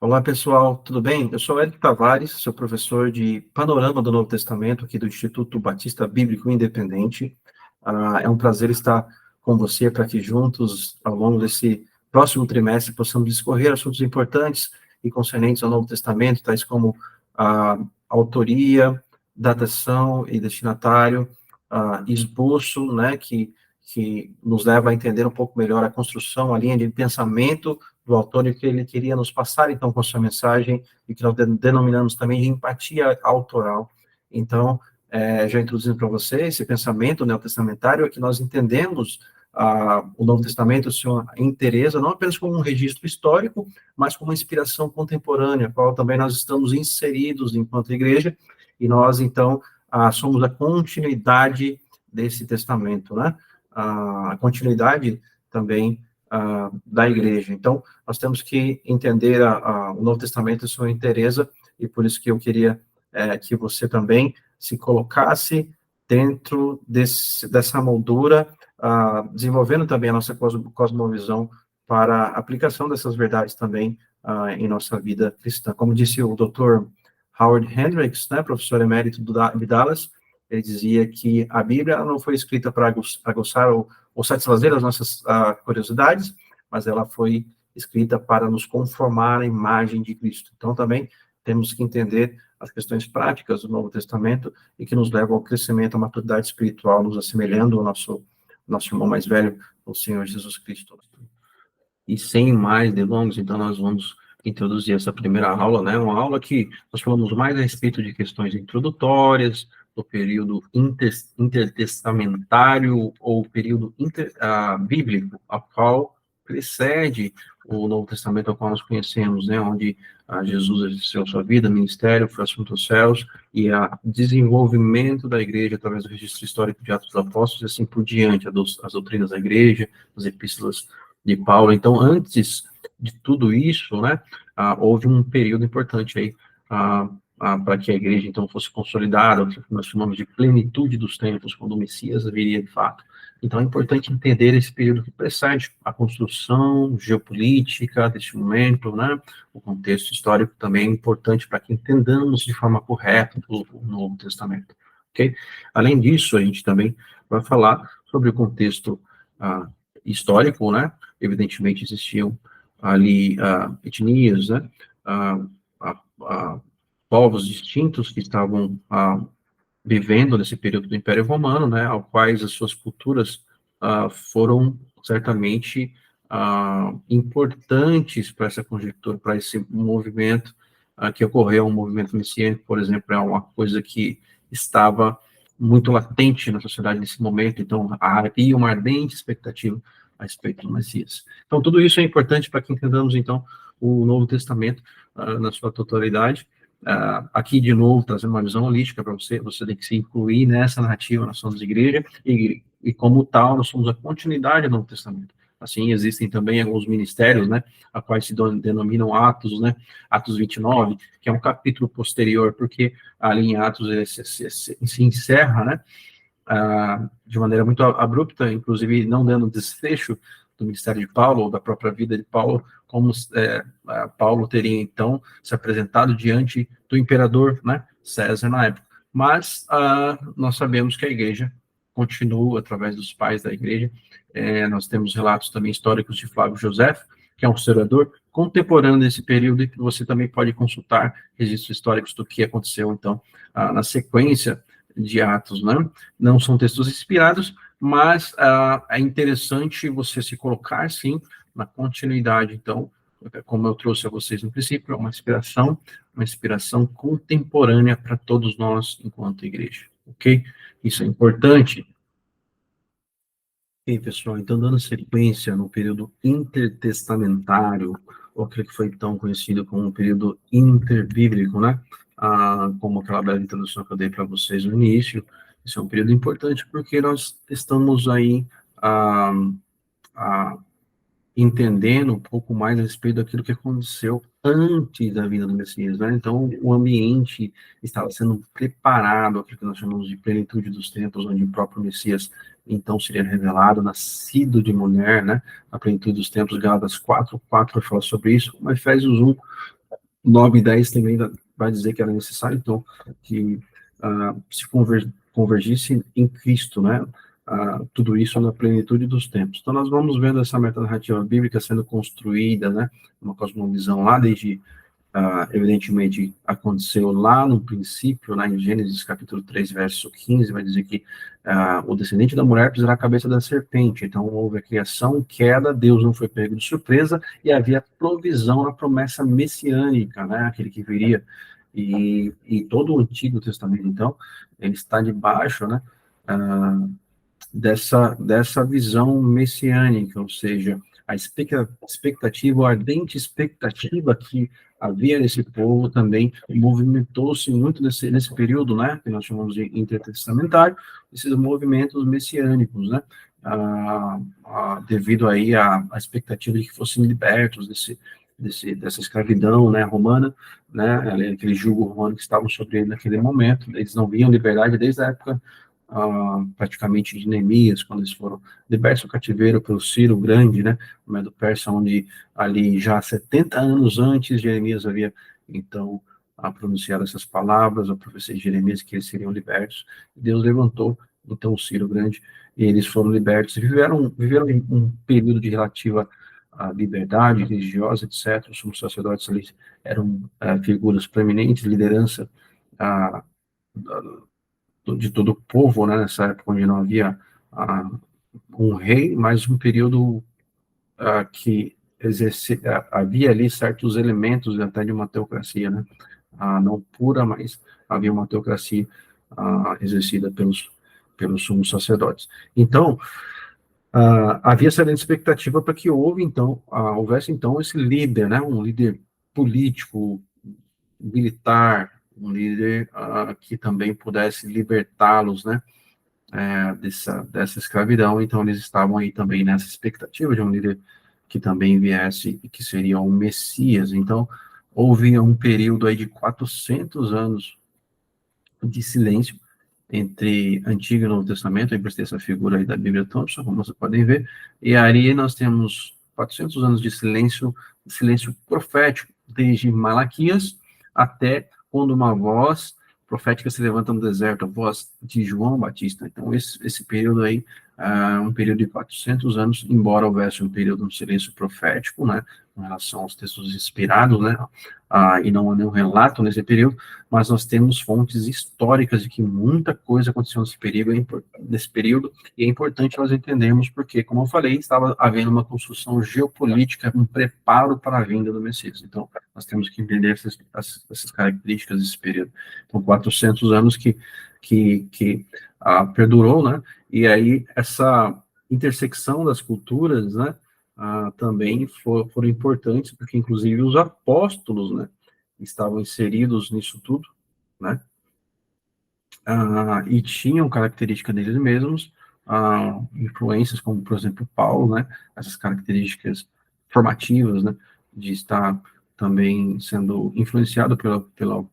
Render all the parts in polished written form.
Olá, pessoal, tudo bem? Eu sou Érico Tavares, sou professor de Panorama do Novo Testamento aqui do Instituto Batista Bíblico Independente. É um prazer estar com você para que juntos, ao longo desse próximo trimestre, possamos discorrer assuntos importantes e concernentes ao Novo Testamento, tais como a autoria, datação e destinatário, esboço, né, que nos leva a entender um pouco melhor a construção, a linha de pensamento do autor e o que ele queria nos passar, então, com sua mensagem, e que nós denominamos também de empatia autoral. Então, já introduzindo para você esse pensamento neotestamentário, é que nós entendemos o Novo Testamento, sua inteireza, não apenas como um registro histórico, mas como uma inspiração contemporânea, a qual também nós estamos inseridos enquanto igreja, e nós, então, somos a continuidade desse testamento, né? A continuidade também da igreja. Então, nós temos que entender o Novo Testamento e sua inteireza, e por isso que eu queria que você também se colocasse dentro dessa moldura, desenvolvendo também a nossa cosmovisão para a aplicação dessas verdades também em nossa vida cristã. Como disse o Dr. Howard Hendricks, né, professor emérito de Dallas, ele dizia que a Bíblia não foi escrita para aguçar ou satisfazer as nossas curiosidades, mas ela foi escrita para nos conformar à imagem de Cristo. Então, também temos que entender as questões práticas do Novo Testamento e que nos levam ao crescimento, à maturidade espiritual, nos assemelhando ao nosso irmão mais velho, o Senhor Jesus Cristo. E sem mais delongas, então, nós vamos introduzir essa primeira aula, né? Uma aula que nós falamos mais a respeito de questões introdutórias, do período intertestamentário ou período bíblico, a qual precede o Novo Testamento, ao qual nós conhecemos, né? Onde Jesus exerceu sua vida, ministério, foi assunto aos céus, e o desenvolvimento da igreja através do registro histórico de Atos dos Apóstolos, e assim por diante, as doutrinas da igreja, as epístolas de Paulo. Então, antes de tudo isso, né, houve um período importante aí para que a igreja, então, fosse consolidada, o que nós chamamos de plenitude dos tempos, quando o Messias viria de fato. Então, é importante entender esse período que precede a construção geopolítica deste momento, né, o contexto histórico também é importante para que entendamos de forma correta o Novo Testamento, ok? Além disso, a gente também vai falar sobre o contexto histórico, né, evidentemente existiam ali etnias, né, povos distintos que estavam vivendo nesse período do Império Romano, né, ao quais as suas culturas foram certamente importantes para essa conjectura, para esse movimento que ocorreu, um movimento messiânico, por exemplo, é uma coisa que estava muito latente na sociedade nesse momento, então havia uma ardente expectativa a respeito do Messias. Então, tudo isso é importante para que entendamos, então, o Novo Testamento na sua totalidade. Aqui, de novo, trazendo uma visão holística para você tem que se incluir nessa narrativa, nós somos igreja, e como tal, nós somos a continuidade do Novo Testamento. Assim, existem também alguns ministérios, né, a quais se denominam Atos, né, Atos 29, que é um capítulo posterior, porque ali em Atos ele se encerra, né, de maneira muito abrupta, inclusive não dando desfecho do ministério de Paulo, ou da própria vida de Paulo, como Paulo teria, então, se apresentado diante do imperador, né, César, na época. Mas nós sabemos que a igreja continua, através dos pais da igreja. Nós temos relatos também históricos de Flávio José, que é um historiador contemporâneo desse período, e que você também pode consultar registros históricos do que aconteceu, então, na sequência de Atos, né? Não são textos inspirados, mas é interessante você se colocar, sim, na continuidade. Então, como eu trouxe a vocês no princípio, é uma inspiração contemporânea para todos nós enquanto igreja, ok? Isso é importante. Ok, pessoal, então, dando sequência no período intertestamentário, ou aquele que foi tão conhecido como o período interbíblico, né? Como aquela bela introdução que eu dei para vocês no início, isso é um período importante porque nós estamos aí entendendo um pouco mais a respeito daquilo que aconteceu antes da vinda do Messias, né? Então, o ambiente estava sendo preparado, aquilo que nós chamamos de plenitude dos tempos, onde o próprio Messias, então, seria revelado, nascido de mulher, né? A plenitude dos tempos, Gálatas 4:4 fala sobre isso, mas Efésios 1 9 e 10 também vai dizer que era necessário, então, que se convergisse em Cristo, né? Tudo isso na plenitude dos tempos. Então, nós vamos vendo essa metanarrativa bíblica sendo construída, né? Uma cosmovisão lá desde evidentemente, aconteceu lá no princípio, lá em Gênesis capítulo 3, verso 15, vai dizer que o descendente da mulher pisará a cabeça da serpente. Então, houve a criação, queda, Deus não foi pego de surpresa, e havia provisão na promessa messiânica, né, aquele que viria. E todo o Antigo Testamento, então, ele está debaixo, né, dessa visão messiânica, ou seja, a expectativa, a ardente expectativa que havia nesse povo também movimentou-se muito nesse período, né, que nós chamamos de intertestamentário, esses movimentos messiânicos, né, devido aí à expectativa de que fossem libertos dessa escravidão, né, romana, né, aquele jugo romano que estavam sobre ele naquele momento. Eles não viam liberdade desde a época praticamente de Neemias, quando eles foram libertos do cativeiro pelo Ciro Grande, né, no meio do Persa, onde ali já 70 anos antes Jeremias havia, então, pronunciado essas palavras, a profecia de Jeremias, que eles seriam libertos. Deus levantou, então, o Ciro Grande, e eles foram libertos, e viveram um período de relativa liberdade religiosa, etc. Os sumos sacerdotes ali eram figuras proeminentes, liderança de todo o povo, né, nessa época onde não havia um rei, mas um período que havia ali certos elementos até de uma teocracia, né, não pura, mas havia uma teocracia exercida pelos sumos sacerdotes. Então, havia essa expectativa para que houvesse então esse líder, né, um líder político, militar, um líder que também pudesse libertá-los, né, dessa escravidão. Então eles estavam aí também nessa expectativa de um líder que também viesse e que seria um Messias. Então houve um período aí de 400 anos de silêncio entre Antigo e Novo Testamento. Eu emprestei essa figura aí da Bíblia Thompson, como vocês podem ver, e aí nós temos 400 anos de silêncio profético, desde Malaquias até quando uma voz profética se levanta no deserto, a voz de João Batista. Então, esse período aí um período de 400 anos, embora houvesse um período de silêncio profético, né, com relação aos textos inspirados, né, e não há nenhum relato nesse período, mas nós temos fontes históricas de que muita coisa aconteceu nesse período, e é importante nós entendermos porque, como eu falei, estava havendo uma construção geopolítica, um preparo para a vinda do Messias. Então, nós temos que entender essas características desse período. Então, 400 anos que perdurou, né, e aí essa intersecção das culturas, né, também foram importantes, porque inclusive os apóstolos, né, estavam inseridos nisso tudo, né, e tinham características deles mesmos, influências como, por exemplo, Paulo, né, essas características formativas, né, de estar também sendo influenciado pelo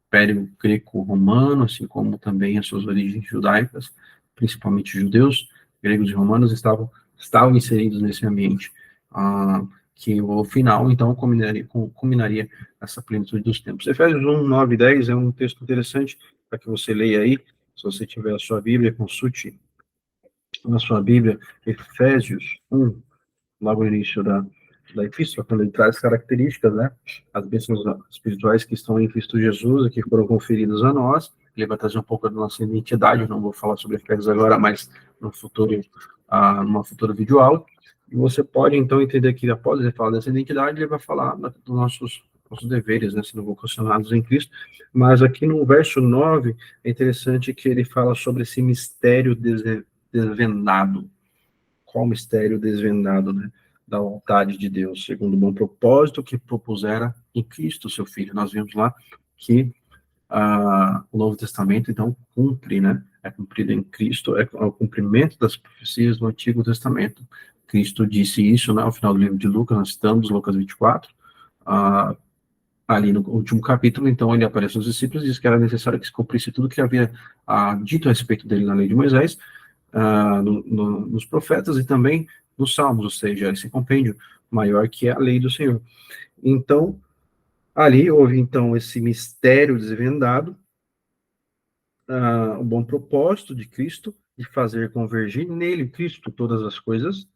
Império Greco-Romano, assim como também as suas origens judaicas, principalmente judeus, gregos e romanos estavam inseridos nesse ambiente, que o final, então, culminaria essa plenitude dos tempos. Efésios 1, 9 e 10 é um texto interessante para que você leia aí. Se você tiver a sua Bíblia, consulte na sua Bíblia Efésios 1, logo no início da epístola, quando ele traz características, né, as bênçãos espirituais que estão em Cristo Jesus e que foram conferidas a nós. Ele vai trazer um pouco da nossa identidade, não vou falar sobre Efésios agora, mas no futuro, numa futura videoaula. E você pode, então, entender que após ele falar dessa identidade, ele vai falar dos nossos deveres, né, sendo vocacionados em Cristo. Mas aqui no verso 9, é interessante que ele fala sobre esse mistério desvendado. Qual mistério desvendado, né, da vontade de Deus, segundo o bom propósito que propusera em Cristo, seu Filho. Nós vimos lá que o Novo Testamento, então, cumpre, né, é cumprido em Cristo, é o cumprimento das profecias do Antigo Testamento. Cristo disse isso, né, ao final do livro de Lucas, nós estamos, Lucas 24, ali no último capítulo, então ele aparece aos discípulos e diz que era necessário que se cumprisse tudo que havia dito a respeito dele na lei de Moisés, nos profetas e também nos salmos, ou seja, esse compêndio maior que é a lei do Senhor. Então, Ali houve, então, esse mistério desvendado, o bom propósito de Cristo, de fazer convergir nele, Cristo, todas as coisas,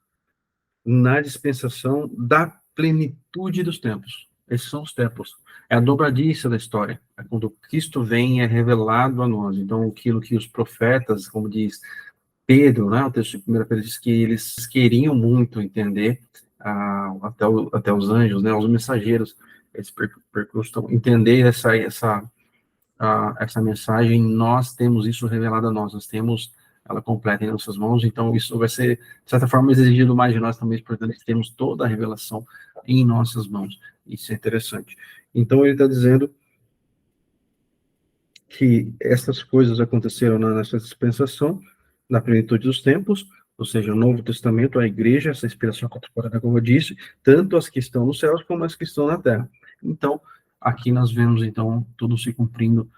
na dispensação da plenitude dos tempos. Esses são os tempos. É a dobradiça da história. É quando Cristo vem, é revelado a nós. Então, aquilo que os profetas, como diz Pedro, né, o texto de 1 Pedro diz que eles queriam muito entender, até os anjos, né, os mensageiros, eles percustam entender essa mensagem, nós temos isso revelado a nós, nós temos ela completa em nossas mãos, então isso vai ser, de certa forma, exigido mais de nós também, portanto, que temos toda a revelação em nossas mãos. Isso é interessante. Então, ele está dizendo que essas coisas aconteceram nessa dispensação, na plenitude dos tempos, ou seja, o Novo Testamento, a igreja, essa inspiração contemporânea, como eu disse, tanto as que estão nos céus como as que estão na terra. Então, aqui nós vemos, então, tudo se cumprindo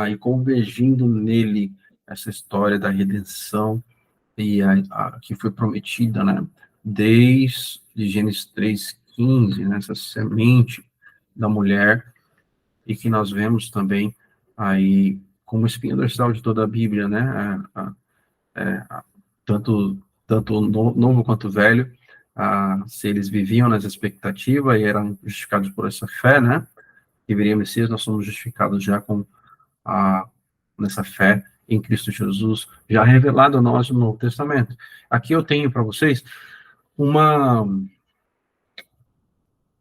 e convergindo nele, essa história da redenção e que foi prometida, né, desde Gênesis 3:15, nessa semente da mulher, e que nós vemos também aí como espinha dorsal de toda a Bíblia, né? Tanto tanto novo quanto velho, se eles viviam nas expectativas e eram justificados por essa fé, né? Que viria Messias, nós somos justificados já com a nessa fé em Cristo Jesus, já revelado a nós no Novo Testamento. Aqui eu tenho para vocês uma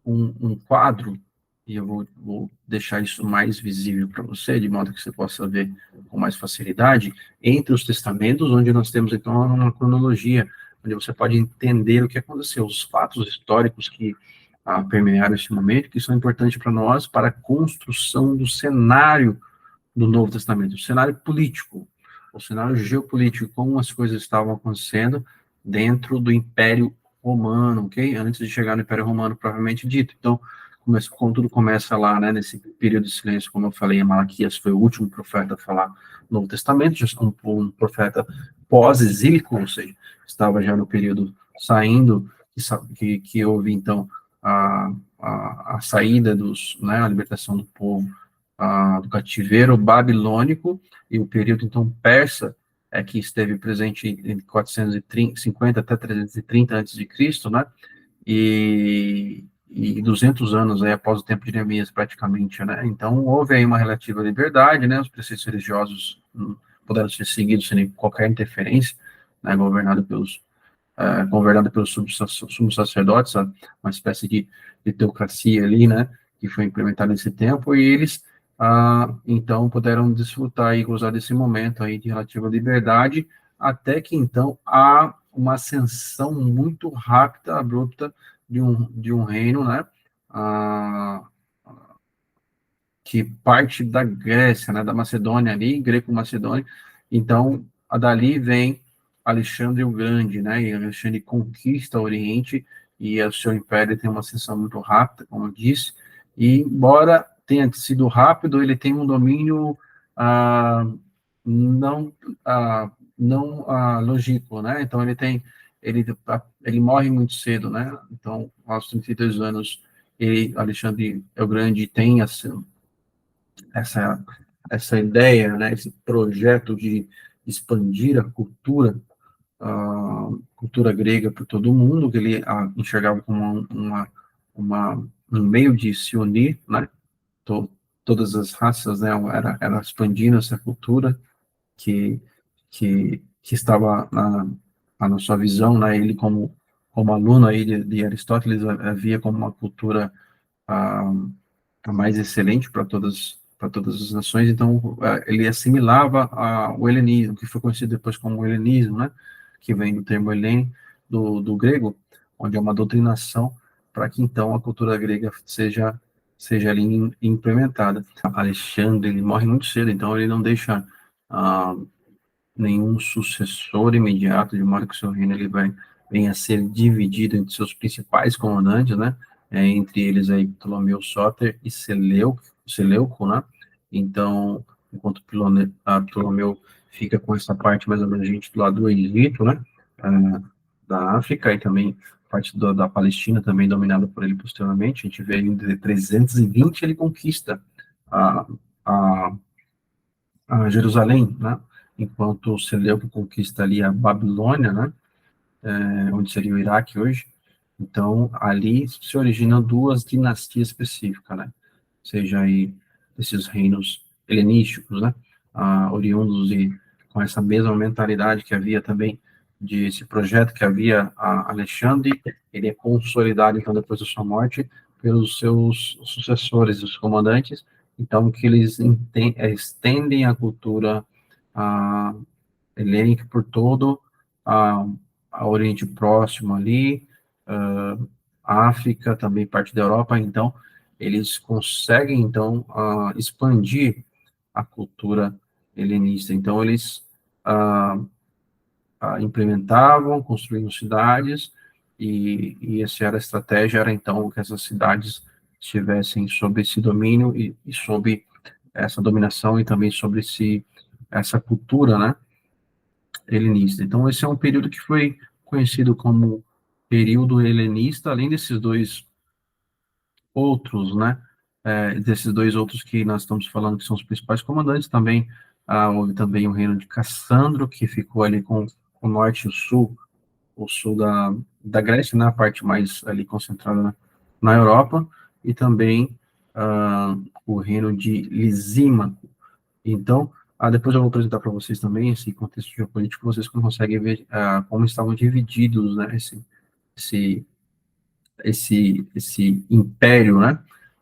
um quadro, e eu vou deixar isso mais visível para você, de modo que você possa ver com mais facilidade, entre os testamentos, onde nós temos, então, uma cronologia, onde você pode entender o que aconteceu, os fatos históricos que permearam esse momento, que são importantes para nós, para a construção do cenário do Novo Testamento, o cenário político, o cenário geopolítico, como as coisas estavam acontecendo dentro do Império Romano, ok? Antes de chegar no Império Romano, propriamente dito. Então, como tudo começa lá, né, nesse período de silêncio, como eu falei, Malaquias foi o último profeta a falar no Novo Testamento, já um profeta pós-exílico, ou seja, estava já no período saindo, que houve, então, a saída né, a libertação do povo do cativeiro babilônico, e o período, então, persa, que esteve presente em 450 até 330 antes de Cristo, né, e 200 anos aí após o tempo de Neemias, praticamente, né, então houve aí uma relativa liberdade, né, os preceitos religiosos puderam ser seguidos sem qualquer interferência, né, governado pelos sumos sacerdotes, uma espécie de teocracia ali, né, que foi implementada nesse tempo, e eles, então, puderam desfrutar e gozar desse momento aí de relativa liberdade, até que, então, há uma ascensão muito rápida, abrupta, de um reino, né, ah, que parte da Grécia, né, da Macedônia ali, greco-macedônia. Então, dali vem Alexandre o Grande, né, e Alexandre conquista o Oriente, e o seu império tem uma ascensão muito rápida, como eu disse, e embora tenha sido rápido, ele tem um domínio ah, não longínquo, né, então ele morre muito cedo, né, então aos 32 anos, Alexandre o Grande tem essa, essa ideia, né, esse projeto de expandir a cultura grega para todo mundo, que ele enxergava como um meio de se unir, né, to, todas as raças, né, era expandindo essa cultura que, que estava na sua visão, né, ele como aluno aí de Aristóteles, havia como uma cultura ah, a mais excelente para todas as nações, então ele assimilava o helenismo, que foi conhecido depois como o helenismo, né, que vem do termo helen, do grego, onde é uma doutrinação para que então a cultura grega seja ali implementada. Alexandre, ele morre muito cedo, então ele não deixa ah, nenhum sucessor imediato, de modo que o seu reino ele venha a ser dividido entre seus principais comandantes, né? Entre eles aí Ptolomeu Sóter e Seleuco, né? Então, enquanto Ptolomeu fica com essa parte mais abrangente do lado do Egito, né? Da África, e também parte da Palestina também dominada por ele posteriormente. A gente vê em 320 ele conquista a, a, a Jerusalém, né? Enquanto o Seleuco conquista ali a Babilônia, né? Onde seria o Iraque hoje. Então, ali se originam duas dinastias específicas, né? Seja aí esses reinos helenísticos, né? Oriundos e com essa mesma mentalidade que havia também de esse projeto que havia a Alexandre, ele é consolidado, então, depois da sua morte, pelos seus sucessores, os comandantes, então, que eles estendem a cultura helênica por todo a, a Oriente Próximo ali, a África, também parte da Europa, então, eles conseguem, então, expandir a cultura helenista. Então, eles implementavam, construíam cidades, e essa era a estratégia, era então que essas cidades estivessem sob esse domínio e sob essa dominação e também sobre essa cultura, né, helenista. Então, esse é um período que foi conhecido como período helenista, além desses dois outros, né, desses dois outros que nós estamos falando que são os principais comandantes, também houve também o reino de Cassandro, que ficou ali com o norte e o sul da Grécia, na parte mais ali concentrada na Europa, e também o reino de Lisímaco. Então, depois eu vou apresentar para vocês também esse contexto geopolítico, vocês conseguem ver como estavam divididos, né, esse, esse império, né,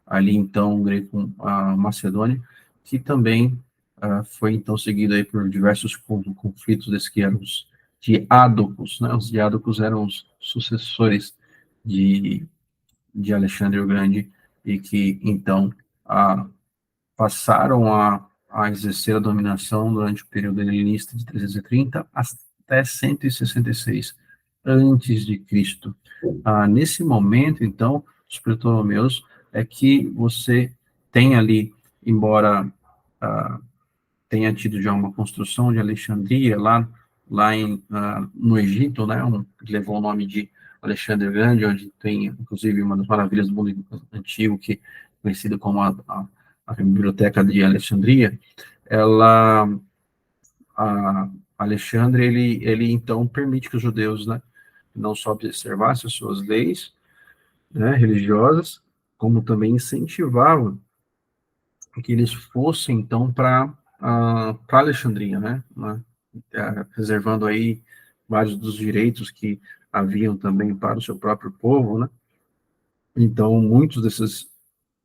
ali então greco, a Macedônia, que também foi então seguido aí por diversos conflitos desses que eram os diádocos, né, os diádocos eram os sucessores de, de Alexandre o Grande e que então passaram a exercer a dominação durante o período helenista de 330 até 166 antes de Cristo. Nesse momento, então, os Ptolomeus é que você tem ali, embora tenha tido já uma construção de Alexandria no Egito, né, que levou o nome de Alexandre Grande, onde tem, inclusive, uma das maravilhas do mundo antigo, que é conhecida como a Biblioteca de Alexandria. A Alexandre, ele então permite que os judeus, né, não só observassem as suas leis, né, religiosas, como também incentivavam que eles fossem, então, para Alexandria, né, reservando aí vários dos direitos que haviam também para o seu próprio povo, né. Então, muitos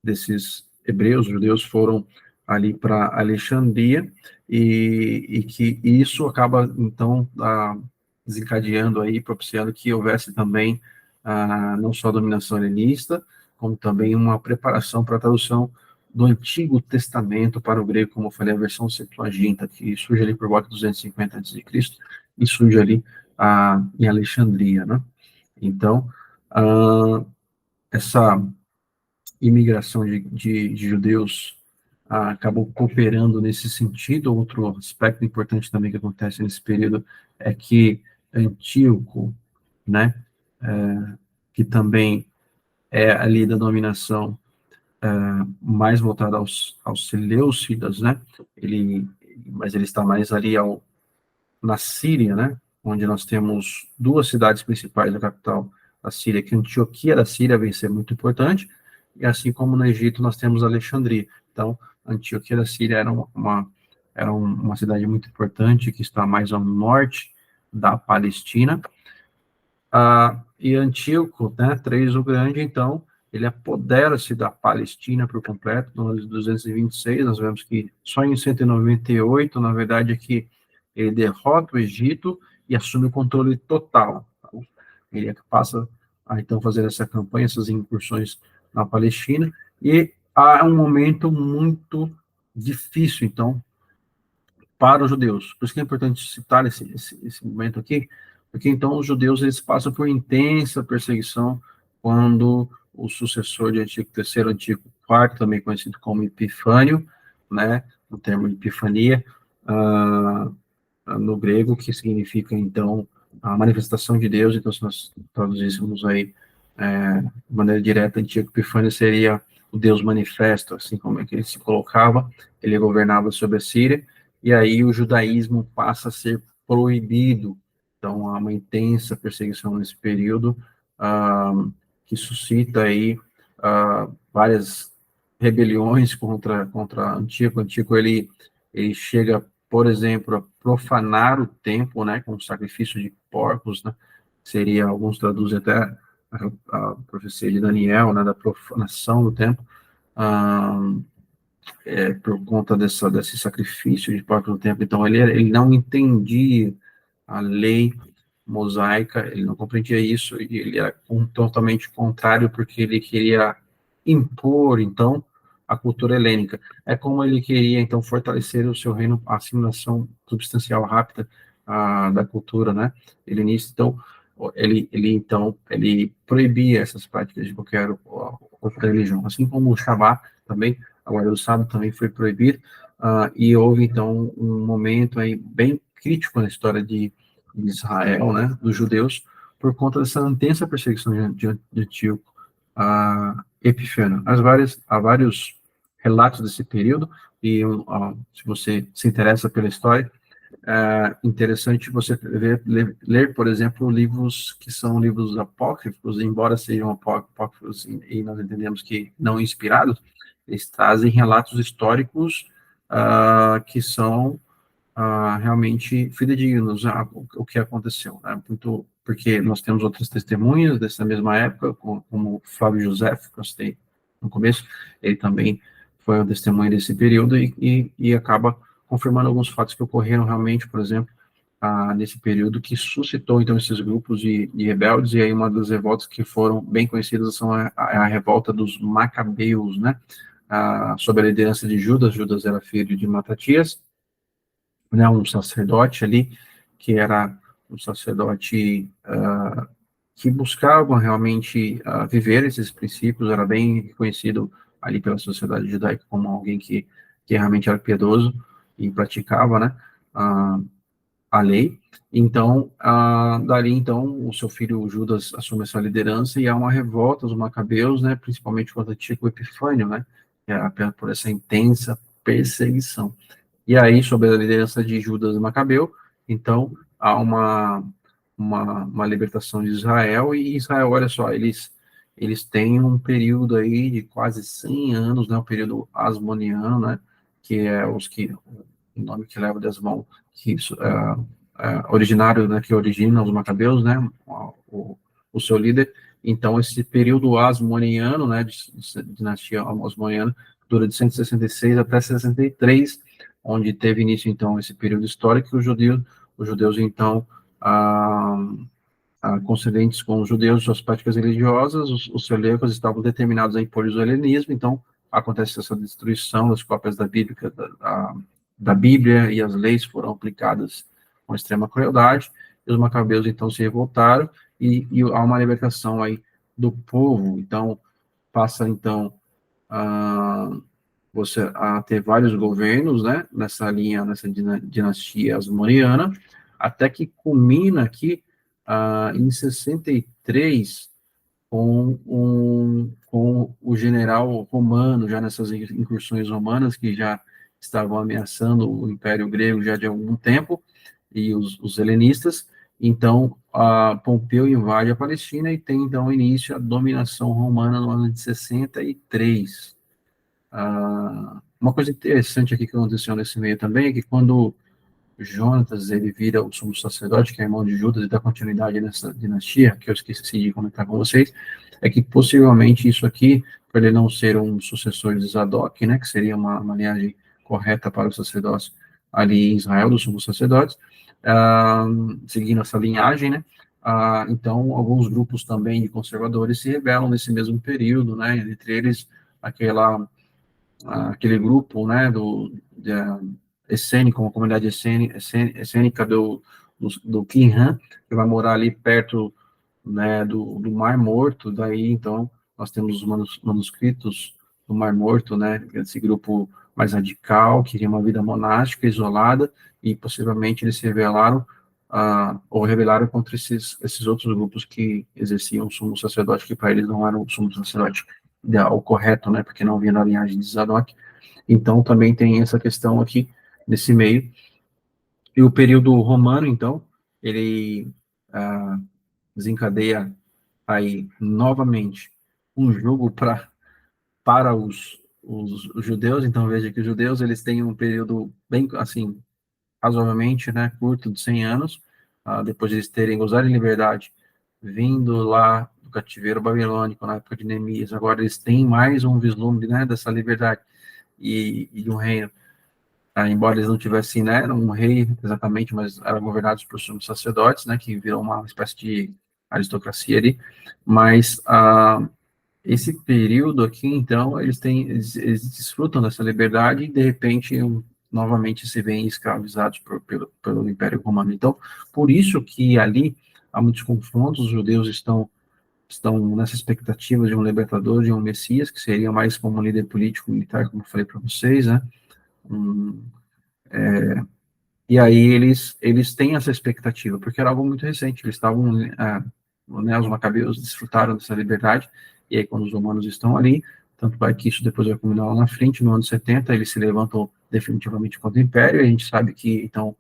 desses hebreus, judeus, foram ali para Alexandria, e que isso acaba, então, desencadeando aí, propiciando que houvesse também não só a dominação helenista, como também uma preparação para a tradução do Antigo Testamento para o grego, como eu falei, a versão Septuaginta, que surge ali por volta de 250 a.C., e surge ali em Alexandria, né? Então, essa imigração de judeus acabou cooperando nesse sentido. Outro aspecto importante também que acontece nesse período é que Antíoco, né, que também é ali da dominação mais voltada aos Seleucidas, né, mas ele está mais ali na Síria, né, onde nós temos duas cidades principais da capital da Síria, que Antioquia da Síria vem ser muito importante, e assim como no Egito nós temos Alexandria. Então, Antioquia da Síria era uma cidade muito importante, que está mais ao norte da Palestina, e Antíoco, né, III o Grande, então, ele apodera-se da Palestina por completo, no ano de 226, nós vemos que só em 198, na verdade, é que ele derrota o Egito e assume o controle total. Então, ele é que passa a, então, fazer essa campanha, essas incursões na Palestina, e há um momento muito difícil, então, para os judeus. Por isso que é importante citar esse momento aqui, porque então os judeus eles passam por intensa perseguição quando o sucessor de Antíoco III, Antíoco IV, também conhecido como Epifânio, né, no termo Epifania, no grego, que significa então a manifestação de Deus. Então, se nós traduzíssemos aí de maneira direta, Antíoco Epifânio seria o Deus manifesto, assim como é que ele se colocava, ele governava sobre a Síria, e aí o judaísmo passa a ser proibido. Então, há uma intensa perseguição nesse período, que suscita aí várias rebeliões contra Antíoco. Antíoco, ele chega, por exemplo, a profanar o templo, né, com o sacrifício de porcos, né, seria, alguns traduzem até a profecia de Daniel, né, da profanação do templo, por conta desse sacrifício de porcos no templo. Então, ele não entendia a lei mosaica, ele não compreendia isso, e ele era totalmente contrário, porque ele queria impor, então, a cultura helênica. É como ele queria, então, fortalecer o seu reino, a assimilação substancial rápida da cultura, né, helenista. Então, ele proibia essas práticas de qualquer outra religião, assim como o Shabat também, a guarda do sábado também foi proibido, e houve, então, um momento aí bem crítico na história de Israel, né, dos judeus, por conta dessa intensa perseguição de Antíoco Epifânio. Há vários relatos desse período, e se você se interessa pela história, é interessante você ler, por exemplo, livros que são livros apócrifos, embora sejam apócrifos e nós entendemos que não inspirados, eles trazem relatos históricos que são realmente fidedignos o que aconteceu, né? Porque nós temos outras testemunhas dessa mesma época, como Flávio José, que eu citei no começo, ele também foi uma testemunha desse período e acaba confirmando alguns fatos que ocorreram realmente, por exemplo, nesse período, que suscitou, então, esses grupos de rebeldes, e aí uma das revoltas que foram bem conhecidas são a revolta dos Macabeus, né, sob a liderança de Judas. Judas era filho de Matatias, né, um sacerdote ali, que era um sacerdote que buscava realmente viver esses princípios, era bem reconhecido ali pela sociedade judaica como alguém que realmente era piedoso e praticava, né, a lei. Então, dali, então, o seu filho Judas assume essa liderança, e há uma revolta dos macabeus, né, principalmente contra Antíoco Epifânio, né, que era por essa intensa perseguição. E aí, sob a liderança de Judas Macabeu, então, há uma libertação de Israel, e Israel, olha só, eles têm um período aí de quase 100 anos, né, o período asmoniano, né, que é o nome que leva Desmond, que originário, né, que origina os Macabeus, né, o seu líder. Então, esse período asmoniano, né, de dinastia asmoniana, dura de 166 até 63, onde teve início, então, esse período histórico, que os judeus então, concedentes com os judeus, suas práticas religiosas, os celecos estavam determinados a impor o helenismo. Então, acontece essa destruição das cópias da Bíblia, e as leis foram aplicadas com extrema crueldade, e os macabeus, então, se revoltaram, e há uma libertação aí do povo. Então, passa, então, você a ter vários governos, né, nessa linha, nessa dinastia asmoniana, até que culmina aqui em 63 com o general romano, já nessas incursões romanas que já estavam ameaçando o Império Grego já de algum tempo, e os helenistas. Então, Pompeu invade a Palestina, e tem, então, início a dominação romana no ano de 63. Uma coisa interessante aqui que aconteceu nesse meio também é que, quando Jonatas ele vira o sumo sacerdote, que é irmão de Judas, e dá continuidade nessa dinastia, que eu esqueci de comentar com vocês, é que possivelmente isso aqui, por ele não ser um sucessor de Zadok, né, que seria uma linhagem correta para o sacerdócio ali em Israel, dos sumos sacerdotes, seguindo essa linhagem, né, então alguns grupos também de conservadores se rebelam nesse mesmo período, né, entre eles aquele grupo, né, essênico, uma comunidade essênica do Qumran, que vai morar ali perto, né, do Mar Morto. Daí, então, nós temos os manuscritos do Mar Morto, né, esse grupo mais radical, que queria uma vida monástica, isolada, e possivelmente eles se rebelaram ou rebelaram contra esses outros grupos que exerciam o sumo sacerdote, que para eles não era o sumo sacerdote ideal, correto, né, porque não vinha na linhagem de Zadok. Então, também tem essa questão aqui, nesse meio. E o período romano, então, ele desencadeia aí, novamente, um jugo para os judeus. Então, veja que os judeus, eles têm um período bem, assim, razoavelmente, né, curto, de 100 anos, depois de eles terem gozado de liberdade, vindo lá do cativeiro babilônico, na época de Neemias. Agora eles têm mais um vislumbre, né, dessa liberdade e um reino. Embora eles não tivessem, né, um rei exatamente, mas eram governados por sumos sacerdotes, né, que viram uma espécie de aristocracia ali. Mas esse período aqui, então, eles desfrutam dessa liberdade e, de repente, novamente se veem escravizados pelo Império Romano. Então, por isso que ali há muitos confrontos, os judeus estão nessa expectativa de um libertador, de um Messias, que seria mais como um líder político, militar, como eu falei para vocês, né? Um, e aí eles têm essa expectativa, porque era algo muito recente, eles estavam, né, os macabeus desfrutaram dessa liberdade, e aí quando os romanos estão ali, tanto vai que isso depois vai culminar lá na frente, no ano 70, eles se levantam definitivamente contra o Império, e a gente sabe que, então,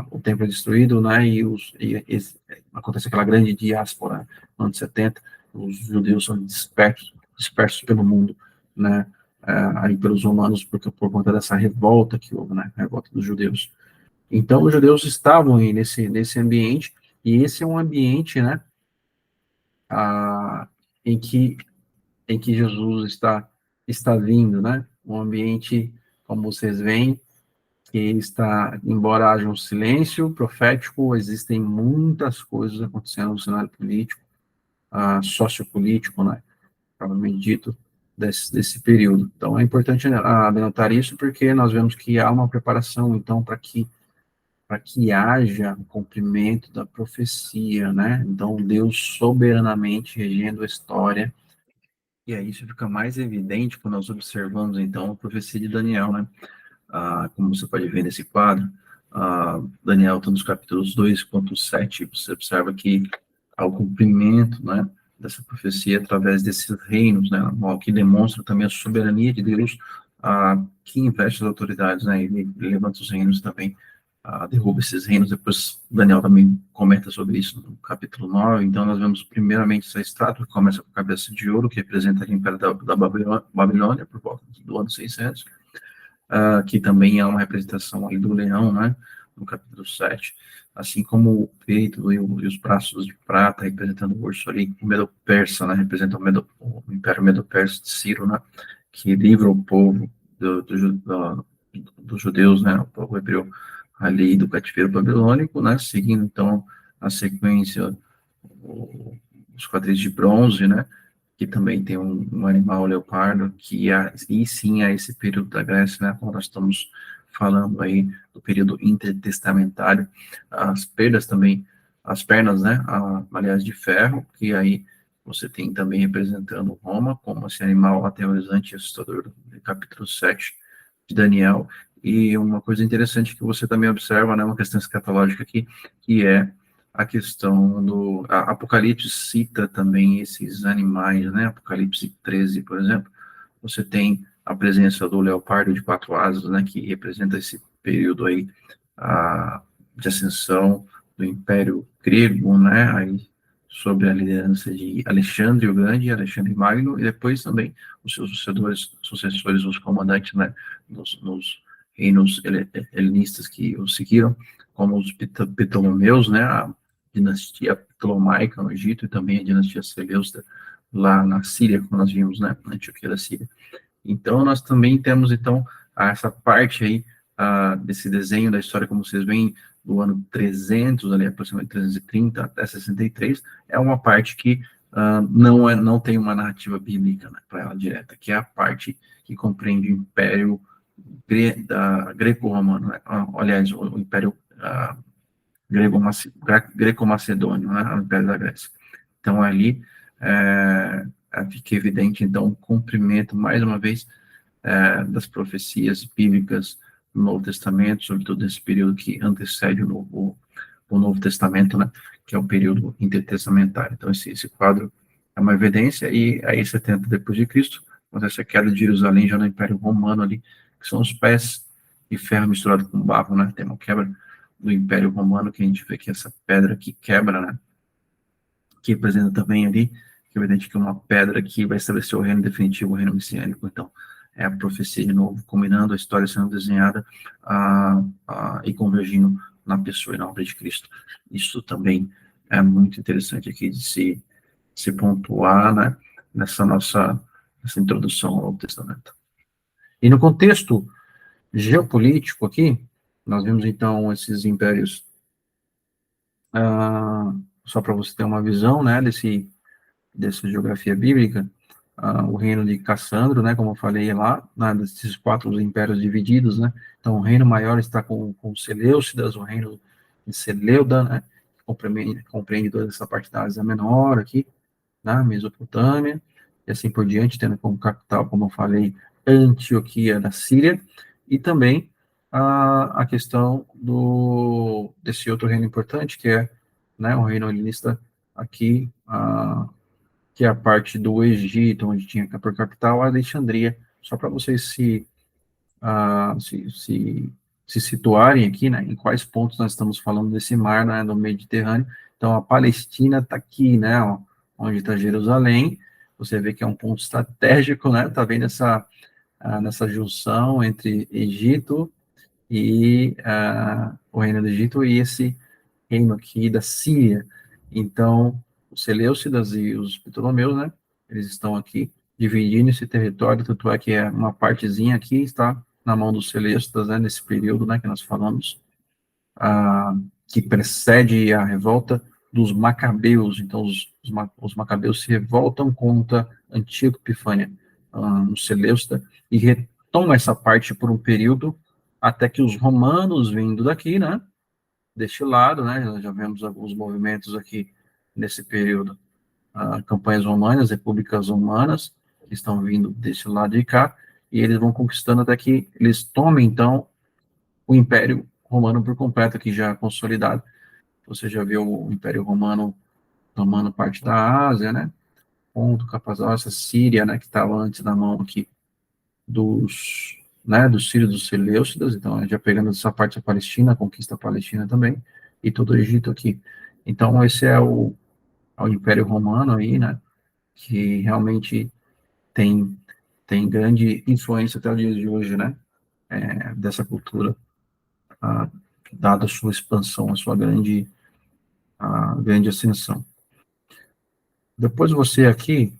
o templo é destruído, né, acontece aquela grande diáspora no ano 70, os judeus são dispersos pelo mundo, né, aí pelos romanos, porque por conta dessa revolta que houve, né, a revolta dos judeus. Então, os judeus estavam aí nesse ambiente, e esse é um ambiente, né, ah, em que Jesus está vindo, né, um ambiente, como vocês veem, que está, embora haja um silêncio profético, existem muitas coisas acontecendo no cenário político, sociopolítico, né, provavelmente dito, desse período. Então, é importante denotar isso, porque nós vemos que há uma preparação, então, para que haja o cumprimento da profecia, né? Então, Deus soberanamente regendo a história, e aí isso fica mais evidente quando nós observamos, então, a profecia de Daniel, né? Como você pode ver nesse quadro, Daniel está nos capítulos 2,7, você observa que há o cumprimento, né, dessa profecia através desses reinos, né, o que demonstra também a soberania de Deus, que investe as autoridades, né, ele levanta os reinos também, derruba esses reinos. Depois Daniel também comenta sobre isso no capítulo 9. Então nós vemos primeiramente essa estátua que começa com a cabeça de ouro, que representa o Império da Babilônia, por volta do ano 600, que também é uma representação ali do leão, né, no capítulo 7, assim como o peito e os braços de prata, representando o urso ali, o Medo-Persa, né, representa o Império Medo-Persa de Ciro, né, que livra o povo dos judeus, né, o povo hebreu ali do cativeiro babilônico, né, seguindo então a sequência, os quadris de bronze, né, que também tem um animal leopardo, e sim há esse período da Grécia, né, quando nós estamos falando aí do período intertestamentário, as perdas também, as pernas, né, aliás, de ferro, que aí você tem também representando Roma, como esse animal aterrorizante e assustador do capítulo 7 de Daniel. E uma coisa interessante que você também observa, né, uma questão escatológica aqui, que é a questão do Apocalipse cita também esses animais, né? Apocalipse 13, por exemplo, você tem a presença do leopardo de 4 asas, né? Que representa esse período aí de ascensão do Império Grego, né? Aí sob a liderança de Alexandre o Grande, Alexandre Magno, e depois também os seus sucessores, os comandantes, né? Nos reinos helenistas que os seguiram, como os Ptolomeus, né? A dinastia Ptolomaica no Egito, e também a dinastia Seleucida lá na Síria, como nós vimos, né, na Antioquia da Síria. Então, nós também temos, então, essa parte aí desse desenho da história, como vocês veem, do ano 300, ali, aproximadamente 330 até 63, é uma parte que não tem uma narrativa bíblica, né, para ela direta, que é a parte que compreende o Império Greco-Romano, né, aliás, o Império greco-macedônio, né, ao Império da Grécia. Então, ali fica evidente, então, o cumprimento, mais uma vez, das profecias bíblicas no Novo Testamento, sobretudo nesse período que antecede o Novo Testamento, né, que é o período intertestamentário. Então, esse quadro é uma evidência, e aí 70 depois de Cristo, acontece a queda de Jerusalém já no Império Romano ali, que são os pés de ferro misturado com barro, né, tem uma quebra do Império Romano, que a gente vê que essa pedra que quebra, né, que representa também ali, que é evidente que é uma pedra que vai estabelecer o reino definitivo, o reino messiânico. Então, é a profecia de novo, combinando a história sendo desenhada e convergindo na pessoa e na obra de Cristo. Isso também é muito interessante aqui de se pontuar, né, nessa introdução ao Novo Testamento. E no contexto geopolítico aqui, nós vimos então esses impérios, só para você ter uma visão, né, dessa geografia bíblica, o reino de Cassandro, né, como eu falei lá, desses 4 impérios divididos, né, então o reino maior está com Seleucidas, o reino de Seleuda, né, compreende toda essa parte da Ásia Menor aqui, na Mesopotâmia, e assim por diante, tendo como capital, como eu falei, Antioquia da Síria, e também a questão desse outro reino importante, que é, né, o reino helenista aqui, que é a parte do Egito, onde tinha por capital a Alexandria, só para vocês se situarem aqui, né, em quais pontos nós estamos falando desse mar, né, do Mediterrâneo. Então, a Palestina está aqui, né, ó, onde está Jerusalém, você vê que é um ponto estratégico, né, está vendo nessa junção entre Egito e o reino do Egito e esse reino aqui da Síria. Então, os Seleucidas e os Ptolomeus, né, eles estão aqui dividindo esse território, tanto é que uma partezinha aqui está na mão dos Seleucidas, né, nesse período, né, que nós falamos, que precede a revolta dos Macabeus. Então, os Macabeus se revoltam contra Antíoco Epifânio, no Seleucida, e retomam essa parte por um período, até que os romanos, vindo daqui, né, deste lado, né, nós já vemos alguns movimentos aqui nesse período, campanhas romanas, repúblicas romanas, que estão vindo desse lado de cá, e eles vão conquistando até que eles tomem, então, o Império Romano por completo, aqui já consolidado. Você já viu o Império Romano tomando parte da Ásia, né, Ponto, Capadócia, Síria, né, que estava antes na mão aqui dos sírios, dos Seleucidas, então já pegando essa parte da Palestina, a conquista palestina também, e todo o Egito aqui. Então, esse é o Império Romano aí, né, que realmente tem grande influência até os dias de hoje, né, dessa cultura, dada a sua expansão, a grande ascensão. Depois você aqui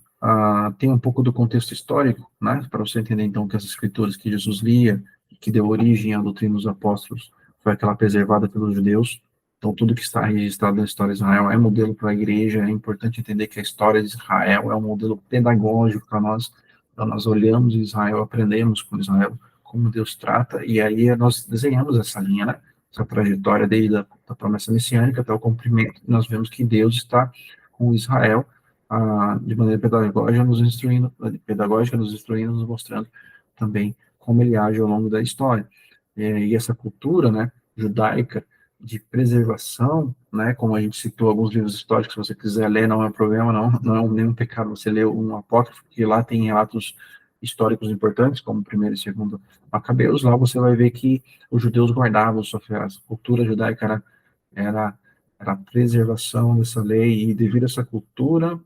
tem um pouco do contexto histórico, né, para você entender então que as escrituras que Jesus lia, que deu origem à doutrina dos apóstolos, foi aquela preservada pelos judeus. Então, tudo que está registrado na história de Israel é modelo para a igreja. É importante entender que a história de Israel é um modelo pedagógico para nós. Então, nós olhamos Israel, aprendemos com Israel como Deus trata, e aí nós desenhamos essa linha, né, essa trajetória desde a promessa messiânica até o cumprimento. Nós vemos que Deus está com Israel de maneira pedagógica, nos instruindo, nos mostrando também como ele age ao longo da história. E essa cultura, né, judaica de preservação, né, como a gente citou alguns livros históricos, se você quiser ler, não é um problema, não é nenhum pecado você ler um apócrifo, porque lá tem relatos históricos importantes, como o primeiro e segundo Macabeus. Lá você vai ver que os judeus guardavam sua fé, a cultura judaica era a preservação dessa lei, e devido a essa cultura,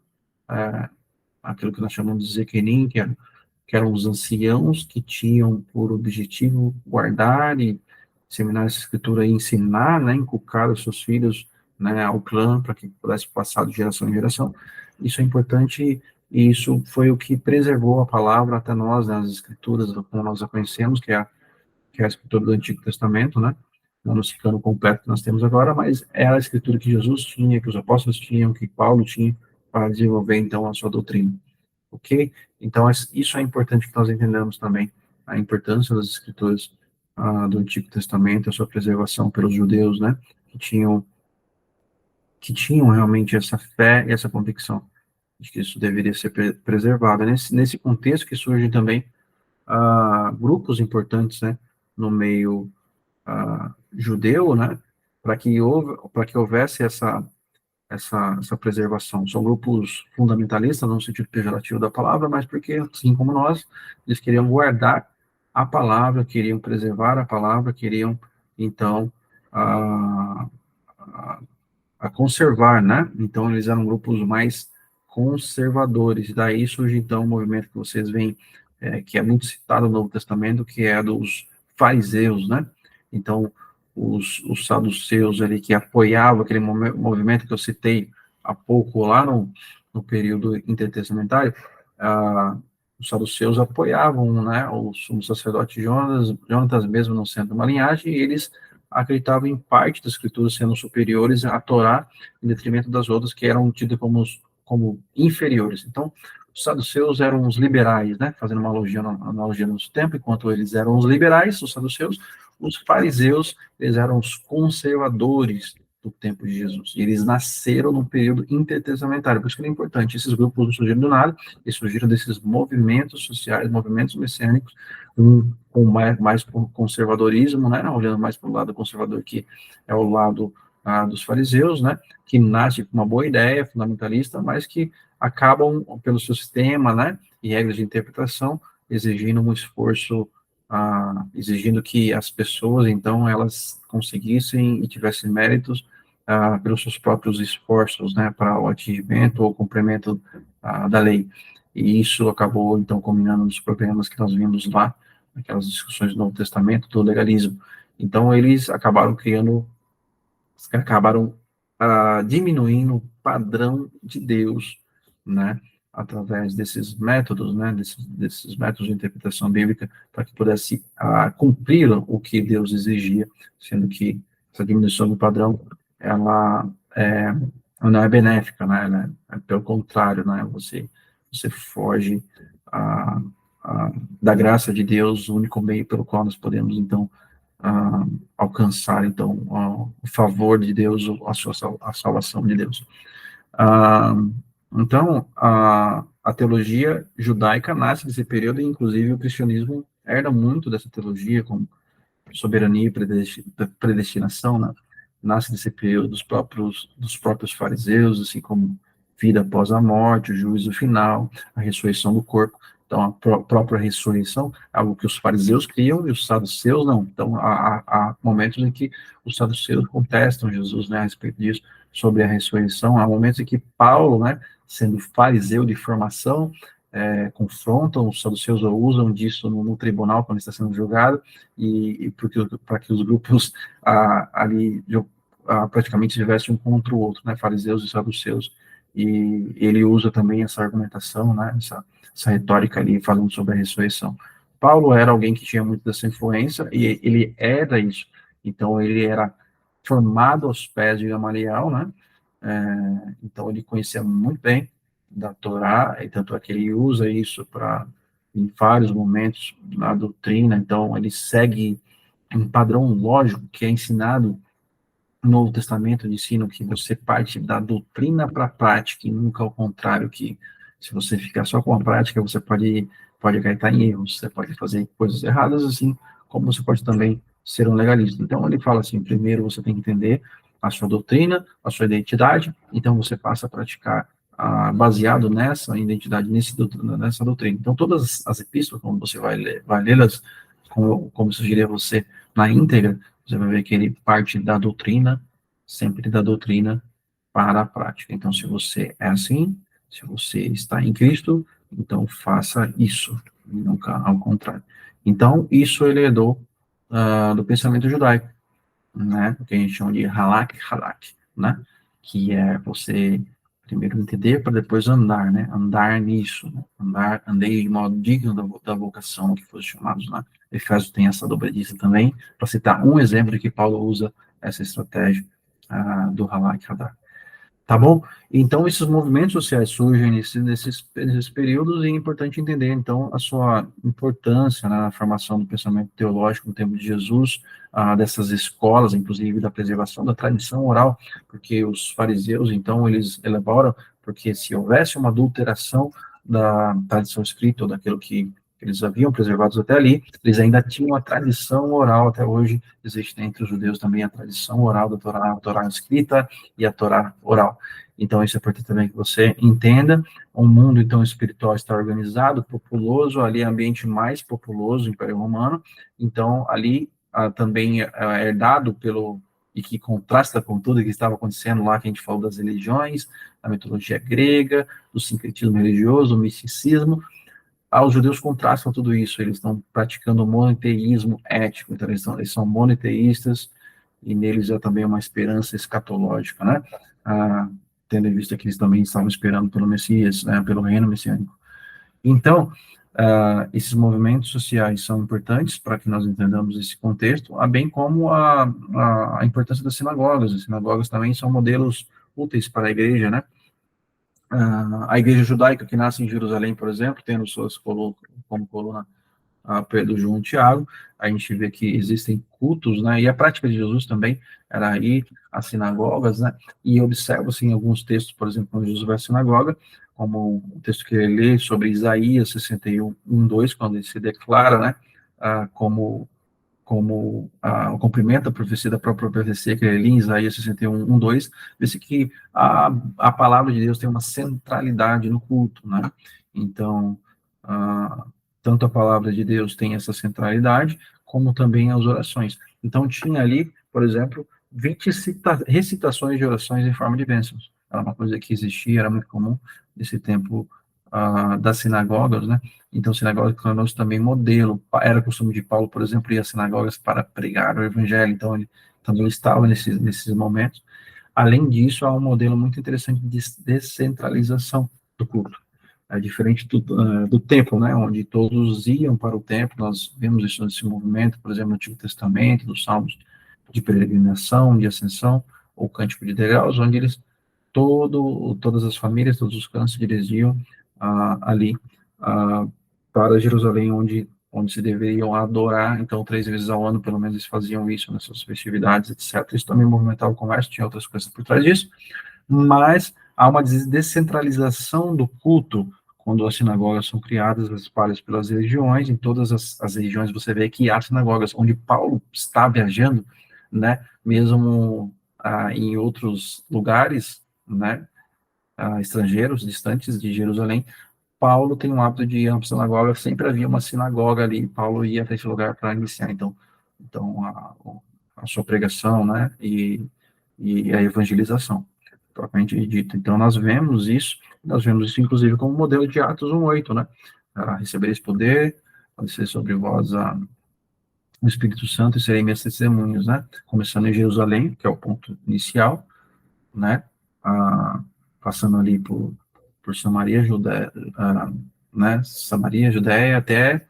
aquilo que nós chamamos de Zequenim, que eram os anciãos que tinham por objetivo guardar e disseminar essa escritura e ensinar, né, inculcar os seus filhos, né, ao clã, para que pudesse passar de geração em geração. Isso é importante, e isso foi o que preservou a palavra até nós, né, as escrituras, como nós a conhecemos, que é a escritura do Antigo Testamento, né, não no ciclo completo que nós temos agora, mas é a escritura que Jesus tinha, que os apóstolos tinham, que Paulo tinha, para desenvolver, então, a sua doutrina. Ok? Então, isso é importante que nós entendamos também, a importância das escrituras do Antigo Testamento, a sua preservação pelos judeus, né, que tinham realmente essa fé e essa convicção de que isso deveria ser preservado. Nesse contexto que surgem também grupos importantes, né, no meio judeu, né, para que houvesse essa preservação. São grupos fundamentalistas, no sentido pejorativo da palavra, mas porque, assim como nós, eles queriam guardar a palavra, queriam preservar a palavra, queriam, então, a, a conservar, né? Então, eles eram grupos mais conservadores. Daí surge, então, o movimento que vocês veem, que é muito citado no Novo Testamento, que é dos fariseus, né? Então, os saduceus ali, que apoiavam aquele movimento que eu citei há pouco, lá no período intertestamentário, os saduceus apoiavam, né, o sumo sacerdote Jonatas, mesmo não sendo uma linhagem, e eles acreditavam em parte das escrituras sendo superiores à Torá, em detrimento das outras que eram tidas como inferiores. Então, os saduceus eram os liberais, né, fazendo uma analogia no nosso tempo, enquanto eles eram os liberais, os saduceus, os fariseus, eles eram os conservadores do tempo de Jesus. E eles nasceram no período intertestamentário, por isso que é importante. Esses grupos não surgiram do nada, eles surgiram desses movimentos sociais, movimentos messiânicos, com mais conservadorismo, né, olhando mais para o lado conservador, que é o lado dos fariseus, né, que nasce com uma boa ideia fundamentalista, mas que acabam, pelo seu sistema, né, e regras de interpretação, exigindo um esforço, exigindo que as pessoas, então, elas conseguissem e tivessem méritos pelos seus próprios esforços, né, para o atingimento ou cumprimento da lei. E isso acabou, então, combinando nos problemas que nós vimos lá, aquelas discussões do Novo Testamento, do legalismo. Então, eles acabaram diminuindo o padrão de Deus, né, através desses métodos, né, desses métodos de interpretação bíblica, para que pudesse cumprir o que Deus exigia, sendo que essa diminuição do padrão, ela não é benéfica, né, ela pelo contrário, né, você foge a, da graça de Deus, o único meio pelo qual nós podemos, então, alcançar, então, o favor de Deus, a salvação de Deus. Então, a teologia judaica nasce desse período, e, inclusive, o cristianismo herda muito dessa teologia, como soberania e predestinação, né? Nasce desse período dos próprios fariseus, assim como vida após a morte, o juízo final, a ressurreição do corpo. Então, a própria ressurreição, algo que os fariseus criam e os saduceus não. Então, há momentos em que os saduceus contestam Jesus, né, a respeito disso, sobre a ressurreição. Há momentos em que Paulo, né, sendo fariseu de formação, confrontam os saduceus ou usam disso no tribunal quando está sendo julgado, e para que os grupos ali praticamente estivessem um contra o outro, né, fariseus e saduceus. E ele usa também essa argumentação, né, essa retórica ali, falando sobre a ressurreição. Paulo era alguém que tinha muito dessa influência, e ele era isso. Então, ele era formado aos pés de Gamaliel, né, então ele conhecia muito bem da Torá, e tanto é que ele usa isso para, em vários momentos, na doutrina, então ele segue um padrão lógico que é ensinado no Novo Testamento, de ensino que você parte da doutrina para a prática, e nunca ao contrário, que se você ficar só com a prática, você pode acarretar em erros, você pode fazer coisas erradas, assim como você pode também ser um legalista. Então, ele fala assim, primeiro você tem que entender a sua doutrina, a sua identidade, então você passa a praticar baseado nessa identidade, nessa doutrina. Então, todas as epístolas, quando você vai lê-las, como eu sugeri a você, na íntegra, você vai ver que ele parte da doutrina, sempre da doutrina para a prática. Então, se você é assim, se você está em Cristo, então faça isso, nunca ao contrário. Então, isso ele herdou do pensamento judaico, né, o que a gente chama de halak, né, que é você primeiro entender para depois andar, né, andar nisso, né? Andei de modo digno da vocação que foram chamados, né. Efésios tem essa dobradiça também, para citar um exemplo de que Paulo usa essa estratégia do halak. Tá bom? Então, esses movimentos sociais surgem nesses períodos, e é importante entender, então, a sua importância, né, na formação do pensamento teológico no tempo de Jesus, dessas escolas, inclusive da preservação da tradição oral, porque os fariseus, então, eles elaboram, porque se houvesse uma adulteração da tradição escrita, ou daquilo que eles haviam preservados até ali, eles ainda tinham a tradição oral, até hoje existe entre os judeus também a tradição oral da Torá, a Torá escrita e a Torá oral. Então, isso é importante também que você entenda. O mundo, então, espiritual está organizado, populoso, ali é ambiente mais populoso, Império Romano, então, ali também é herdado pelo, e que contrasta com tudo que estava acontecendo lá, que a gente falou das religiões, da mitologia grega, do sincretismo religioso, o misticismo. Os judeus contrastam tudo isso, eles estão praticando o monoteísmo ético, então eles são monoteístas, e neles há também uma esperança escatológica, né? Tendo em vista que eles também estavam esperando pelo Messias, né, pelo reino messiânico. Então, esses movimentos sociais são importantes para que nós entendamos esse contexto, bem como a importância das sinagogas. As sinagogas também são modelos úteis para a igreja, né? A igreja judaica que nasce em Jerusalém, por exemplo, tendo suas como coluna Pedro, João, Tiago, a gente vê que existem cultos, né, e a prática de Jesus também era ir às sinagogas, né, e observa-se em alguns textos, por exemplo, quando Jesus vai à sinagoga, como o texto que ele lê sobre Isaías 61, 2, quando ele se declara, né, como o cumprimento da profecia, da própria profecia, que é ali em Isaías 61, 2, vê-se que a palavra de Deus tem uma centralidade no culto, né? Então, tanto a palavra de Deus tem essa centralidade, como também as orações. Então, tinha ali, por exemplo, 20 recitações de orações em forma de bênçãos. Era uma coisa que existia, era muito comum nesse tempo das sinagogas, né? Então, sinagoga tornou-se também modelo. Era costume de Paulo, por exemplo, ir às sinagogas para pregar o evangelho. Então, ele também estava nesses momentos. Além disso, há um modelo muito interessante de descentralização do culto. É diferente do templo, né, onde todos iam para o templo. Nós vemos isso nesse movimento, por exemplo, no Antigo Testamento, dos Salmos de peregrinação, de ascensão, ou Cântico de Degraus, onde todas as famílias, todos os clãs se dirigiam ali para Jerusalém, onde se deveriam adorar. Então, 3 vezes ao ano, pelo menos, eles faziam isso nessas festividades, etc. Isso também movimentava o comércio, tinha outras coisas por trás disso, mas há uma descentralização do culto quando as sinagogas são criadas, espalhadas pelas regiões. Em todas as regiões você vê que há sinagogas. Onde Paulo está viajando, né, mesmo em outros lugares, né, estrangeiros, distantes de Jerusalém, Paulo tem um hábito de ir a uma sinagoga, sempre havia uma sinagoga ali, Paulo ia para esse lugar para iniciar, então a sua pregação, né, e a evangelização, propriamente dito. Então, nós vemos isso inclusive como modelo de Atos 1:8, né, recebereis poder, pode ser sobre vós o Espírito Santo e serei minhas testemunhas, né, começando em Jerusalém, que é o ponto inicial, né, passando ali por Samaria, Judéia, né, Samaria, Judéia, até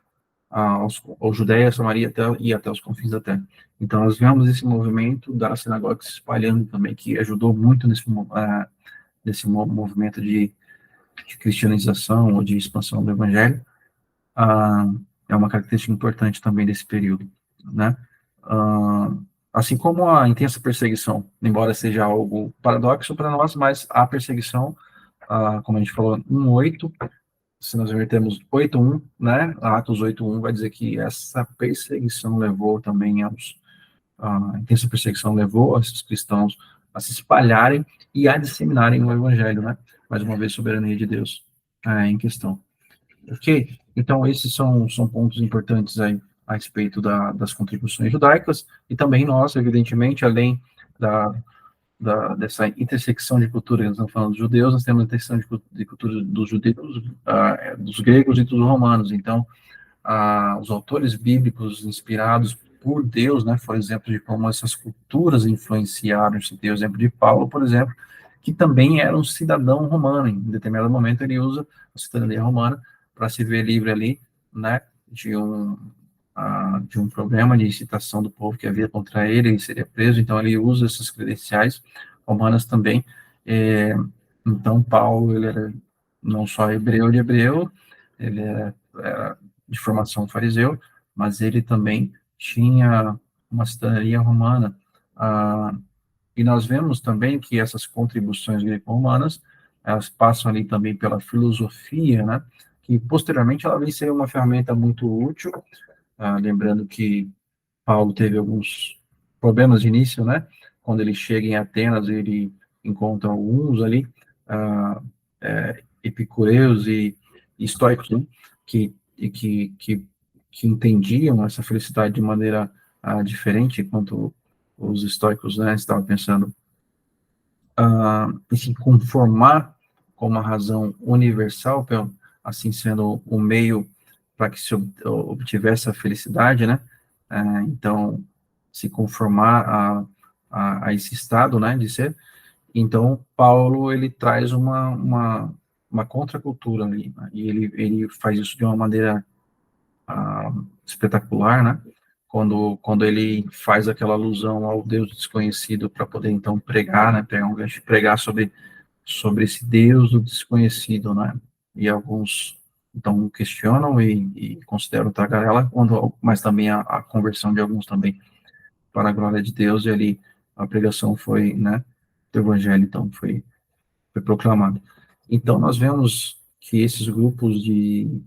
ou Judéia, Samaria, até os confins da terra. Então, nós vemos esse movimento da sinagoga se espalhando também, que ajudou muito nesse movimento de cristianização ou de expansão do evangelho. É uma característica importante também desse período, né? Assim como a intensa perseguição, embora seja algo paradoxo para nós, mas a perseguição, como a gente falou, 1:8, se nós invertermos 8:1, né, Atos 8:1 vai dizer que essa perseguição levou também a intensa perseguição levou esses cristãos a se espalharem e a disseminarem o evangelho, né? Mais uma vez, soberania de Deus em questão. Ok? Então, esses são pontos importantes aí a respeito das contribuições judaicas, e também nós, evidentemente, além dessa intersecção de cultura que nós estamos falando dos judeus, nós temos a intersecção de cultura dos judeus, dos gregos e dos romanos. Então, os autores bíblicos inspirados por Deus, né, foram exemplos de como essas culturas influenciaram. Você tem o exemplo de Paulo, por exemplo, que também era um cidadão romano. Em determinado momento ele usa a cidadania romana para se ver livre ali, né, de um problema de incitação do povo que havia contra ele, ele seria preso. Então ele usa essas credenciais romanas também. Então Paulo, ele era não só hebreu de hebreu, ele era de formação fariseu, mas ele também tinha uma cidadania romana. E nós vemos também que essas contribuições greco-romanas, elas passam ali também pela filosofia, né, que posteriormente ela vem ser uma ferramenta muito útil, lembrando que Paulo teve alguns problemas de início, né? Quando ele chega em Atenas, ele encontra alguns ali, epicureus e estoicos, né? Que entendiam essa felicidade de maneira diferente, enquanto os estoicos, né, estavam pensando em se conformar com uma razão universal, assim sendo o meio para que se obtivesse a felicidade, né? Então, se conformar a esse estado, né, de ser. Então, Paulo, ele traz uma contracultura ali, né? E ele faz isso de uma maneira espetacular, né? Quando ele faz aquela alusão ao Deus desconhecido para poder, então, pregar, né? Pegar um gancho, pregar sobre esse Deus do desconhecido, né? E alguns, então, questionam e consideram tagarela, mas também a conversão de alguns também para a glória de Deus, e ali a pregação foi, né? Do evangelho, então, foi proclamado. Então, nós vemos que esses grupos de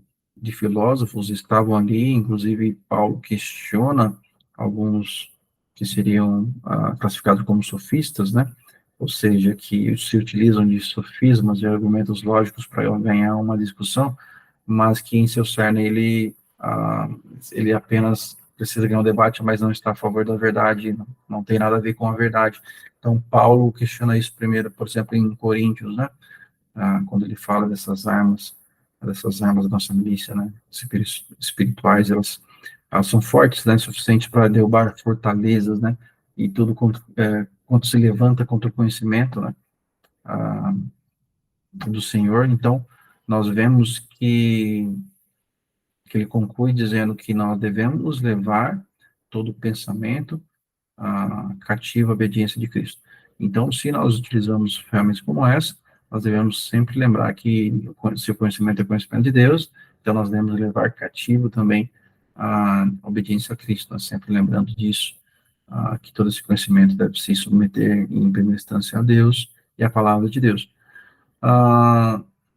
filósofos estavam ali, inclusive Paulo questiona alguns que seriam classificados como sofistas, né? Ou seja, que se utilizam de sofismas e argumentos lógicos para ganhar uma discussão, mas que em seu cerne ele apenas precisa ganhar um debate, mas não está a favor da verdade, não tem nada a ver com a verdade. Então, Paulo questiona isso primeiro, por exemplo, em Coríntios, né? Quando ele fala dessas armas da nossa milícia, né? Espirituais, elas são fortes, né? Suficientes para derrubar fortalezas, né? E tudo quanto se levanta contra o conhecimento, né? Do Senhor. Então, nós vemos que ele conclui dizendo que nós devemos levar todo o pensamento cativa à obediência de Cristo. Então, se nós utilizamos ferramentas como essa, nós devemos sempre lembrar que se o conhecimento é conhecimento de Deus, então nós devemos levar cativo também a obediência a Cristo, nós sempre lembrando disso, que todo esse conhecimento deve se submeter em primeira instância a Deus e à palavra de Deus.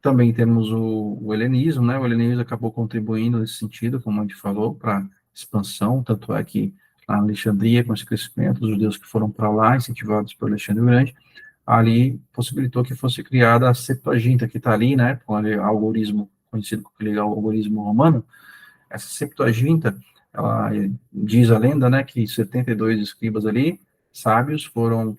Também temos o helenismo, né? O helenismo acabou contribuindo nesse sentido, como a gente falou, para expansão, tanto é que a Alexandria, com esse crescimento, os judeus que foram para lá, incentivados por Alexandre o Grande, ali possibilitou que fosse criada a Septuaginta, que está ali, né, com o algoritmo, conhecido como algoritmo romano. Essa Septuaginta, ela diz a lenda, né, que 72 escribas ali, sábios, foram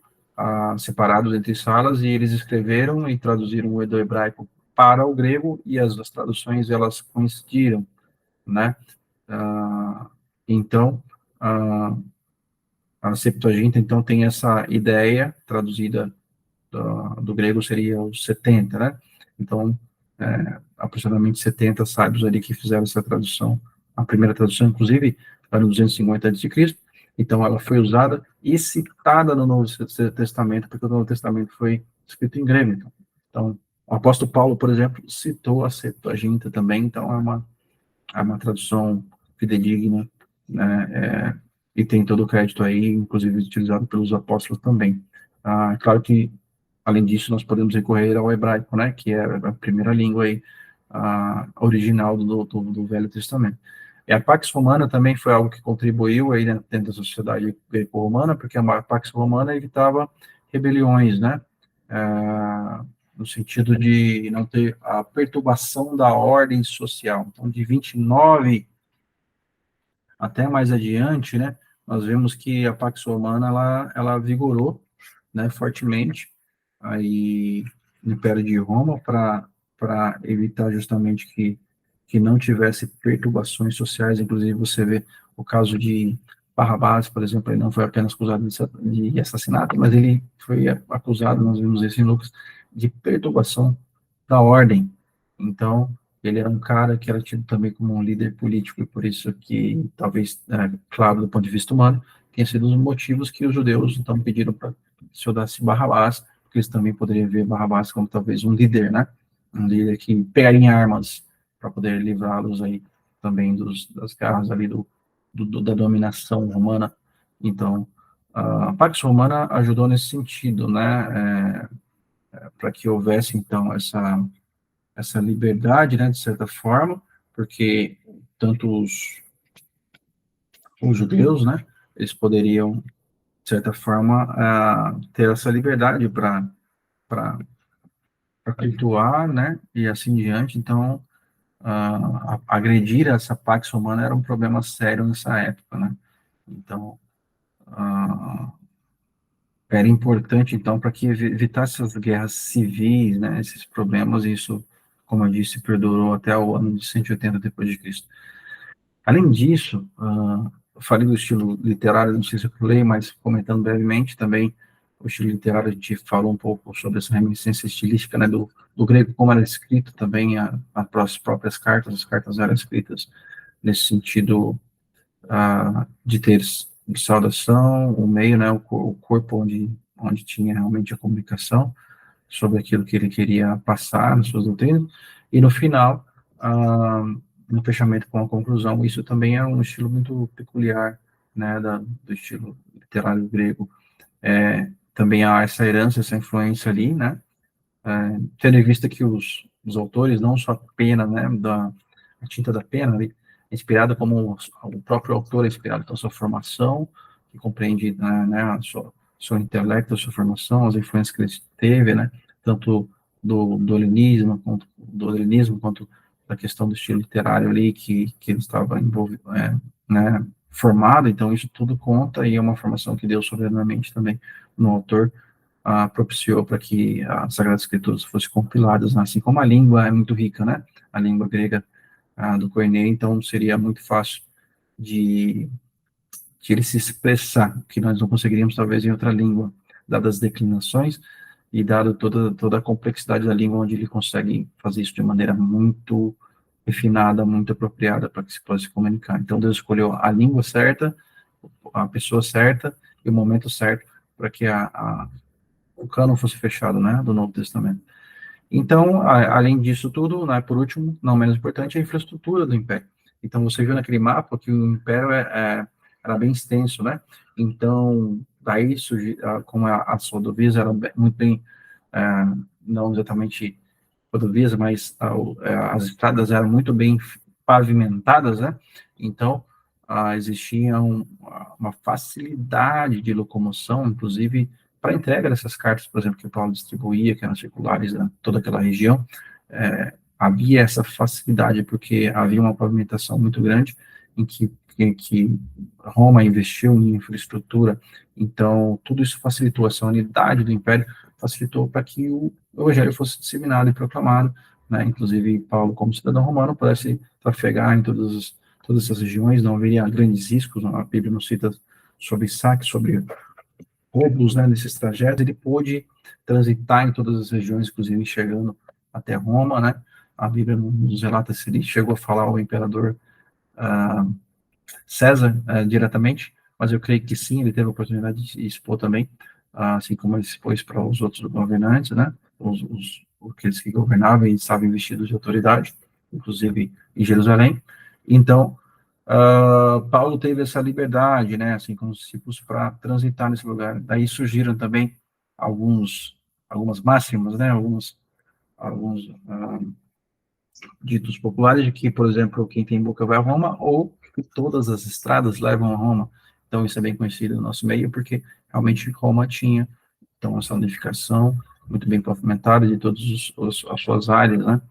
separados entre salas, e eles escreveram e traduziram o hebraico para o grego, e as traduções, elas coincidiram, né. Então, a Septuaginta, então, tem essa ideia, traduzida do grego seria os 70, né? Então, aproximadamente 70 sábios ali que fizeram essa tradução. A primeira tradução, inclusive, foi no 250 a.C., então ela foi usada e citada no Novo Testamento, porque o Novo Testamento foi escrito em grego. Então, o apóstolo Paulo, por exemplo, citou a Septuaginta também, então é uma tradução fidedigna, né, e tem todo o crédito aí, inclusive utilizado pelos apóstolos também. Claro que, além disso, nós podemos recorrer ao hebraico, né, que é a primeira língua aí, original do Velho Testamento. E a Pax Romana também foi algo que contribuiu aí dentro da sociedade greco-romana, porque a Pax Romana evitava rebeliões, né, no sentido de não ter a perturbação da ordem social. Então, de 29 até mais adiante, né, nós vemos que a Pax Romana, ela vigorou, né, fortemente, aí, no Império de Roma, para evitar justamente que não tivesse perturbações sociais. Inclusive, você vê o caso de Barrabás, por exemplo, ele não foi apenas acusado de assassinato, mas ele foi acusado, nós vimos isso em Lucas, de perturbação da ordem. Então, ele era um cara que era tido também como um líder político, e por isso que, talvez, claro, do ponto de vista humano, tenha sido um dos motivos que os judeus, então, pediram para se soldasse Barrabás, porque eles também poderiam ver Barrabás como talvez um líder, né? Um líder que pegaria armas para poder livrá-los aí também das garras ali da dominação romana. Então, a Pax Romana ajudou nesse sentido, né? Para que houvesse, então, essa liberdade, né, de certa forma, porque tanto os judeus, né, eles poderiam, de certa forma, ter essa liberdade para cultuar, né, e assim diante. Então, agredir essa pax romana era um problema sério nessa época, né? Então, ah, era importante, então, para que evitasse essas guerras civis, né, esses problemas, e isso, como eu disse, perdurou até o ano de 180 depois de Cristo. Além disso, eu falei do estilo literário, não sei se eu falei, mas comentando brevemente também, o estilo literário, a gente falou um pouco sobre essa reminiscência estilística, né, do grego, como era escrito também, as próprias cartas, as cartas eram escritas nesse sentido, de ter saudação, o meio, né, o corpo onde tinha realmente a comunicação sobre aquilo que ele queria passar nas suas doutrinas, e no final, no fechamento com a conclusão. Isso também é um estilo muito peculiar, né, do estilo literário grego. Também há essa herança, essa influência ali, né, tendo em vista que os autores, não só a pena, né, a tinta da pena, ali, é inspirada como o próprio autor é inspirado, então sua formação, que compreende, né, a seu intelecto, a sua formação, as influências que ele teve, né, tanto do helenismo quanto da questão do estilo literário ali, que ele estava envolvido, né, formado. Então isso tudo conta, e é uma formação que Deus soberanamente também no autor, propiciou para que as Sagradas Escrituras fossem compiladas, né? Assim como a língua é muito rica, né? A língua grega, do Koiné, então seria muito fácil de, de ele se expressar, que nós não conseguiríamos talvez em outra língua, dadas as declinações e dado toda a complexidade da língua, onde ele consegue fazer isso de maneira muito refinada, muito apropriada para que se possa se comunicar. Então Deus escolheu a língua certa, a pessoa certa e o momento certo para que o cânon fosse fechado, né, do Novo Testamento. Então, além disso tudo, né, por último, não menos importante, a infraestrutura do Império. Então, você viu naquele mapa que o Império era bem extenso, né? Então, daí, como as rodovias eram muito bem, é, não exatamente rodovias, mas as estradas eram muito bem pavimentadas, né? Então, existia uma facilidade de locomoção, inclusive para entrega dessas cartas, por exemplo, que o Paulo distribuía, que eram circulares, né, toda aquela região. Havia essa facilidade porque havia uma pavimentação muito grande em que Roma investiu em infraestrutura. Então, tudo isso facilitou, essa unidade do Império facilitou para que o Evangelho fosse disseminado e proclamado, né? Inclusive, Paulo, como cidadão romano, pudesse trafegar em todas essas regiões, não haveria grandes riscos. A Bíblia não cita sobre saques, sobre roubos, né, nesses trajetos. Ele pôde transitar em todas as regiões, inclusive chegando até Roma, né? A Bíblia nos relata se ele chegou a falar ao imperador, César, diretamente, mas eu creio que sim, ele teve a oportunidade de expor também, assim como ele expôs para os outros governantes, né, aqueles que governavam e estavam investidos de autoridade, inclusive em Jerusalém. Então, Paulo teve essa liberdade, né, assim como os discípulos, para transitar nesse lugar. Daí surgiram também algumas máximas, né, alguns ditos populares de que, por exemplo, quem tem boca vai a Roma, ou que todas as estradas levam a Roma. Então, isso é bem conhecido no nosso meio, porque realmente Roma tinha, então, essa unificação muito bem pavimentada de todas as suas áreas, né?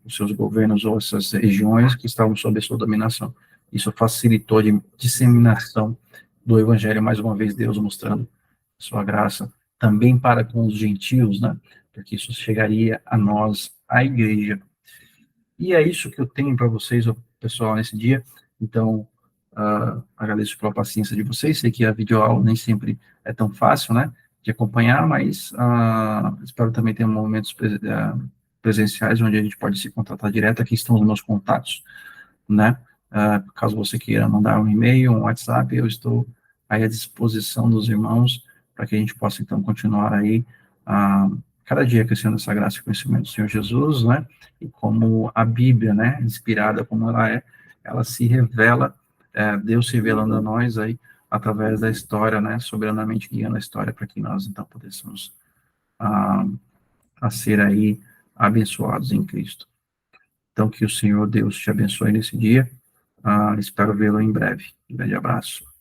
Os seus governos ou essas regiões que estavam sob a sua dominação. Isso facilitou a disseminação do evangelho, mais uma vez, Deus mostrando sua graça também para com os gentios, né? Porque isso chegaria a nós, a igreja. E é isso que eu tenho para vocês, pessoal, nesse dia. Então, agradeço pela paciência de vocês. Sei que a videoaula nem sempre é tão fácil, né, de acompanhar, mas espero também ter momentos presenciais onde a gente pode se contatar direto. Aqui estão os meus contatos, né? Caso você queira mandar um e-mail, um WhatsApp, eu estou aí à disposição dos irmãos para que a gente possa, então, continuar aí, cada dia crescendo essa graça e conhecimento do Senhor Jesus, né? E como a Bíblia, né, inspirada como ela é, ela se revela, Deus se revelando a nós aí, através da história, né, soberanamente guiando a história para que nós, então, pudéssemos a ser aí abençoados em Cristo. Então, que o Senhor Deus te abençoe nesse dia. Espero vê-lo em breve. Um grande abraço.